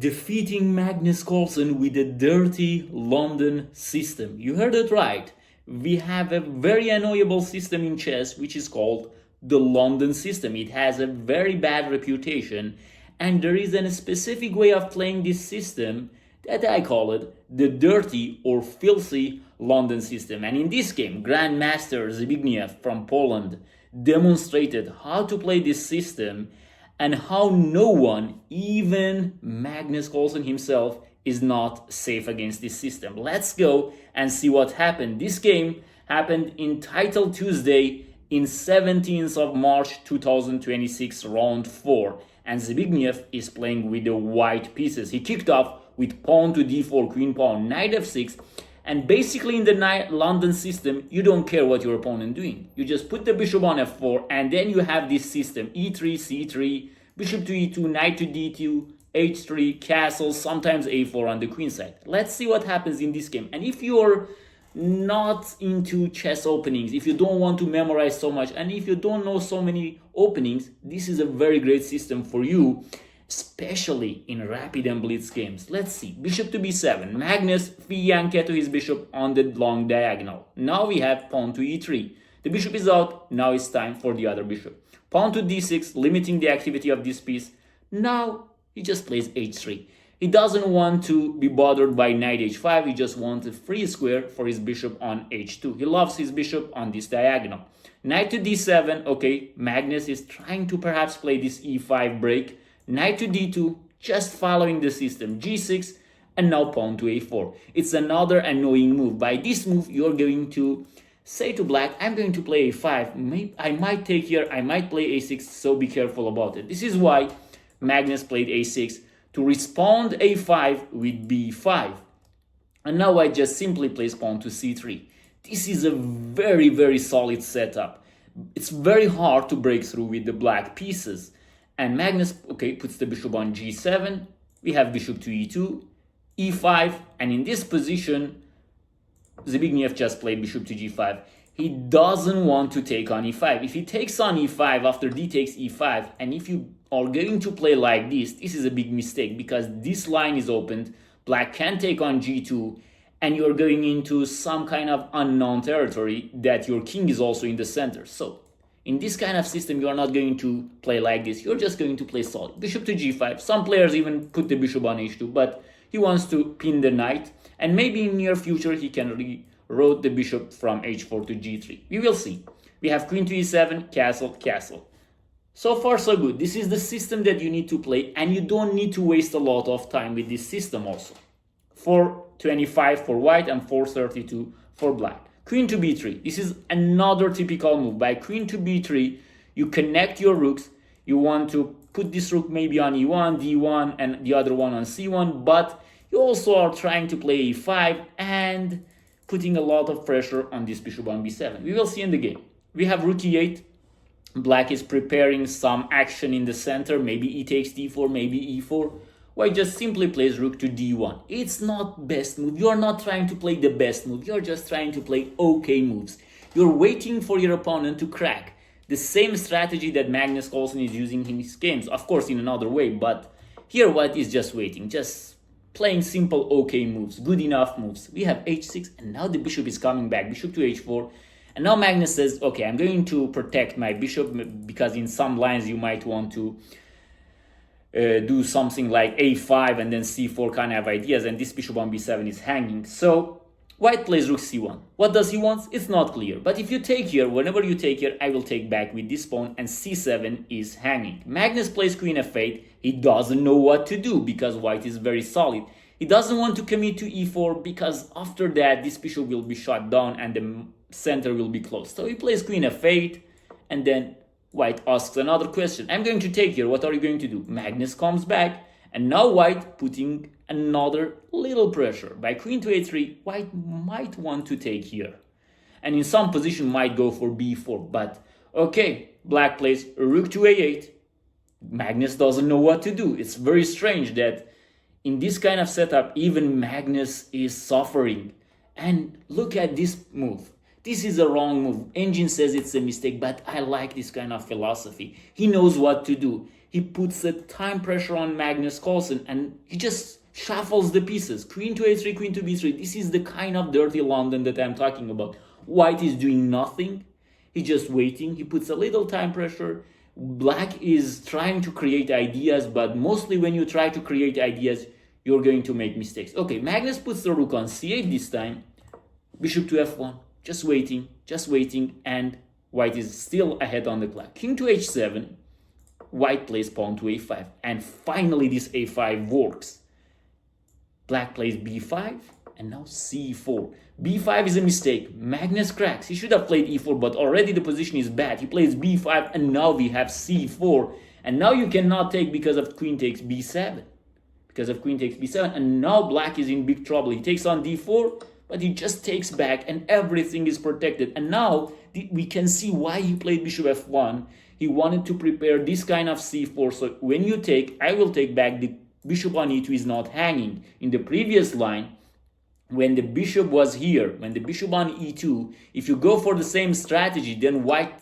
defeating Magnus Carlsen with a dirty London system. You heard it right. We have a very annoyable system in chess which is called the London system. It has a very bad reputation, and there is a specific way of playing this system that I call it the dirty or filthy London system. And in this game, Grandmaster Zbigniew from Poland demonstrated how to play this system and how no one, even Magnus Carlsen himself, is not safe against this system. Let's go and see what happened. This game happened in Title Tuesday in 17th of March 2026, round 4. And Zbigniew is playing with the white pieces. He kicked off with pawn to d4, queen pawn, knight f6. And basically in the London system, you don't care what your opponent doing. You just put the bishop on f4, and then you have this system: e3, c3, bishop to e2, knight to d2, h3, castle, sometimes a4 on the queen side. Let's see what happens in this game. And if you're not into chess openings, if you don't want to memorize so much, and if you don't know so many openings, this is a very great system for you, especially in rapid and blitz games. Let's see. Bishop to b7. Magnus fianchetto his bishop on the long diagonal. Now we have pawn to e3. The bishop is out. Now it's time for the other bishop. Pawn to d6, limiting the activity of this piece. Now he just plays h3. He doesn't want to be bothered by knight h5. He just wants a free square for his bishop on h2. He loves his bishop on this diagonal. Knight to d7. Okay, Magnus is trying to perhaps play this e5 break. Knight to d2, just following the system. g6, and now pawn to a4. It's another annoying move. By this move, you're going to say to black, I'm going to play a5. I might take here, I might play a6, so be careful about it. This is why Magnus played a6, to respond a5 with b5. And now I just simply place pawn to c3. This is a very, very solid setup. It's very hard to break through with the black pieces. And Magnus, okay, puts the bishop on g7. We have bishop to e2, e5, and in this position, Zbigniew just played bishop to g5. He doesn't want to take on e5. If he takes on e5 after d takes e5, and if you are going to play like this is a big mistake, because this line is opened. Black can take on g2, and you're going into some kind of unknown territory that your king is also in the center. So in this kind of system, you are not going to play like this. You're just going to play solid. Bishop to g5. Some players even put the bishop on h2, but he wants to pin the knight. And maybe in near future, he can reroute the bishop from h4 to g3. We will see. We have queen to e7, castle, castle. So far, so good. This is the system that you need to play, and you don't need to waste a lot of time with this system also. 425 for white and 432 for black. Queen to b3. This is another typical move. By queen to b3, you connect your rooks. You want to put this rook maybe on e1, d1, and the other one on c1, but you also are trying to play e5 and putting a lot of pressure on this bishop on b7. We will see in the game. We have rook e8. Black is preparing some action in the center. Maybe e takes d4, maybe e4. White just simply plays rook to d1. It's not best move. You're not trying to play the best move. You're just trying to play okay moves. You're waiting for your opponent to crack. The same strategy that Magnus Carlsen is using in his games. Of course, in another way. But here White is just waiting. Just playing simple okay moves. Good enough moves. We have h6, and now the bishop is coming back. Bishop to h4. And now Magnus says, okay, I'm going to protect my bishop, because in some lines you might want to do something like a5 and then c4 kind of ideas, and this bishop on b7 is hanging. So White plays rook c1. What does he want? It's not clear. But if you take here, whenever you take here, I will take back with this pawn, and c7 is hanging. Magnus plays queen f8. He doesn't know what to do because White is very solid. He doesn't want to commit to e4 because after that, this bishop will be shot down and the center will be closed. So he plays queen f8, and then White asks another question. I'm going to take here. What are you going to do? Magnus comes back, and now White putting another little pressure. By queen to a3, White might want to take here. And in some position might go for b4. But okay, Black plays rook to a8. Magnus doesn't know what to do. It's very strange that in this kind of setup, even Magnus is suffering. And look at this move. This is a wrong move. Engine says it's a mistake, but I like this kind of philosophy. He knows what to do. he puts a time pressure on Magnus Carlsen and he just shuffles the pieces. Queen to a3, queen to b3. This is the kind of dirty London that I'm talking about. White is doing nothing. He's just waiting. He puts a little time pressure. Black is trying to create ideas, but mostly when you try to create ideas, you're going to make mistakes. Okay, Magnus puts the rook on c8 this time. Bishop to f1. Just waiting, and white is still ahead on the clock. King to h7. White plays pawn to a5. And finally this a5 works. Black plays b5 and now c4. b5 is a mistake. Magnus cracks. He should have played e4, but already the position is bad. He plays b5 and now we have c4. And now you cannot take because of queen takes b7. And now black is in big trouble. He takes on d4, but he just takes back and everything is protected. And now we can see why he played bishop f1. He wanted to prepare this kind of c4. So when you take, I will take back. The bishop on e2 is not hanging. In the previous line, when the bishop was here, when the bishop on e2, if you go for the same strategy, then white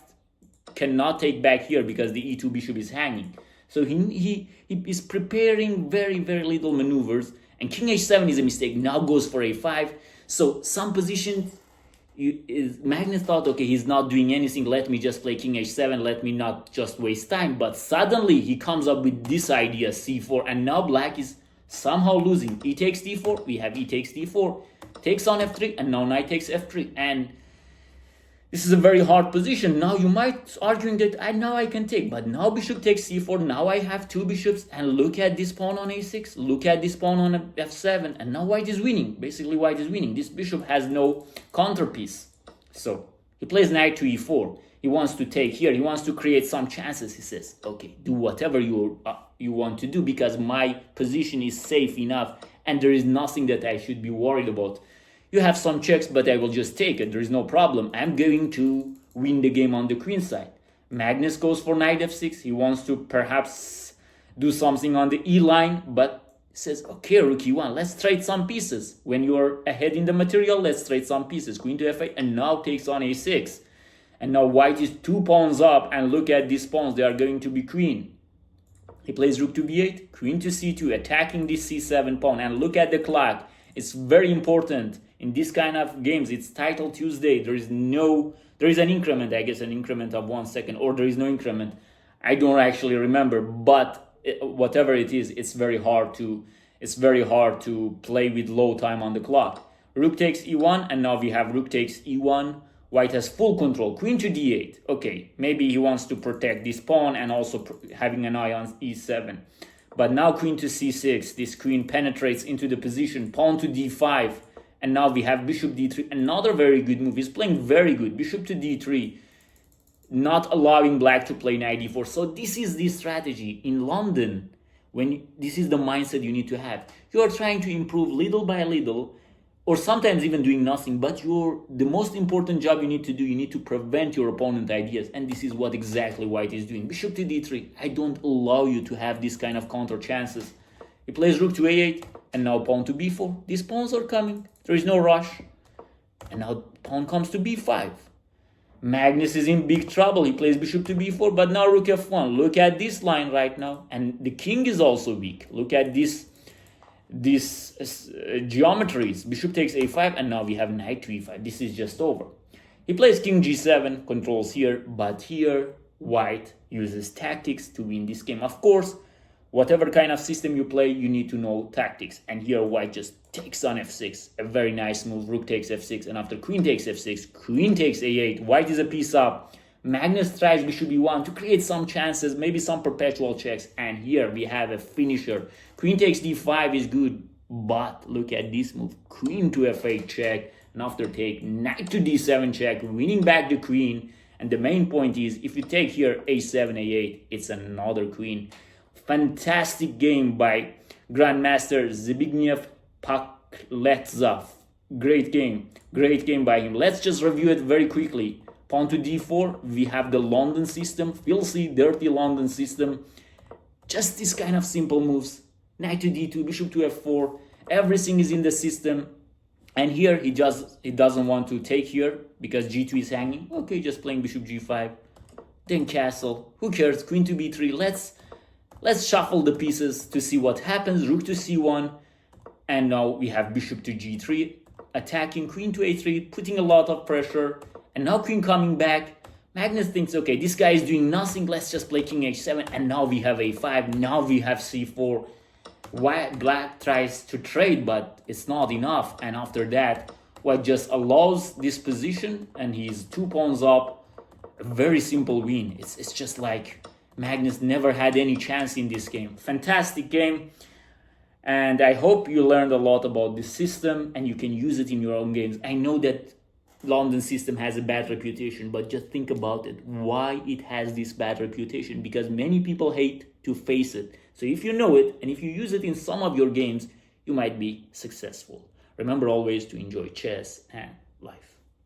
cannot take back here because the e2 bishop is hanging. So he is preparing very, very little maneuvers. And king h7 is a mistake. Now goes for a5. So some position, Magnus thought, okay, he's not doing anything. Let me just play king h7. Let me not just waste time. But suddenly he comes up with this idea, c4. And now black is somehow losing. E takes d4. We have e takes d4. Takes on f3. And now knight takes f3. And this is a very hard position. Now you might arguing that now I can take. But now bishop takes c4. Now I have two bishops. And look at this pawn on a6. Look at this pawn on f7. And now white is winning. Basically white is winning. This bishop has no counterpiece. So he plays knight to e4. He wants to take here. He wants to create some chances. He says, okay, do whatever you want to do because my position is safe enough. And there is nothing that I should be worried about. You have some checks, but I will just take it. There is no problem. I'm going to win the game on the queen side. Magnus goes for knight f6. He wants to perhaps do something on the e line, but says, okay, rook e1, let's trade some pieces. When you're ahead in the material, let's trade some pieces. Queen to f8, and now takes on a6. And now white is 2 pawns up, and look at these pawns. They are going to be queen. He plays rook to b8, queen to c2, attacking this c7 pawn. And look at the clock. It's very important. In this kind of games, it's title Tuesday. There is an increment, I guess, an increment of 1 second, or there is no increment. I don't actually remember, but whatever it is, it's very hard to play with low time on the clock. Rook takes e1, and now we have rook takes e1. White has full control. Queen to d8. Okay, maybe he wants to protect this pawn and also having an eye on e7. But now queen to c6. This queen penetrates into the position. Pawn to d5. And now we have bishop d3. Another very good move. He's playing very good. Bishop to d3. Not allowing black to play knight d4. So this is the strategy. In London, this is the mindset you need to have. You are trying to improve little by little. Or sometimes even doing nothing. But the most important job you need to do, you need to prevent your opponent's ideas. And this is what exactly white is doing. Bishop to d3. I don't allow you to have this kind of counter chances. He plays rook to a8. And now pawn to b4. These pawns are coming. There is no rush. And now pawn comes to b5. Magnus is in big trouble. He plays bishop to b4. But now rook f1. Look at this line right now. And the king is also weak. Look at these geometries. Bishop takes a5. And now we have knight to e5. This is just over. He plays king g7. Controls here. But here white uses tactics to win this game. Of course, whatever kind of system you play, you need to know tactics. And here white just takes on f6. A very nice move. Rook takes f6. And after queen takes f6, queen takes a8. White is a piece up. Magnus tries bishop e1 to create some chances, maybe some perpetual checks. And here we have a finisher. Queen takes d5 is good. But look at this move. Queen to f8 check. And after take, knight to d7 check. Winning back the queen. And the main point is, if you take here a7, a8, it's another queen. Fantastic game by Grandmaster Zbigniew Pakletsov. Great game by him. Let's just review it very quickly. Pawn to d4, we have the London system, filthy, dirty London system. Just this kind of simple moves. Knight to d2, bishop to f4, everything is in the system. And here he doesn't want to take here because g2 is hanging. Okay, just playing bishop g5, then castle. Who cares? Queen to b3. Let's shuffle the pieces to see what happens. Rook to c1, and now we have bishop to g3, attacking queen to a3, putting a lot of pressure, and now queen coming back. Magnus thinks, okay, this guy is doing nothing, let's just play king h7, and now we have a5, now we have c4. Black tries to trade, but it's not enough, and after that, White just allows this position, and he's 2 pawns up. A very simple win. It's just like Magnus never had any chance in this game. Fantastic game, and I hope you learned a lot about this system, and you can use it in your own games. I know that London system has a bad reputation, but just think about it. Why it has this bad reputation? Because many people hate to face it. So if you know it, and if you use it in some of your games, you might be successful. Remember always to enjoy chess and life.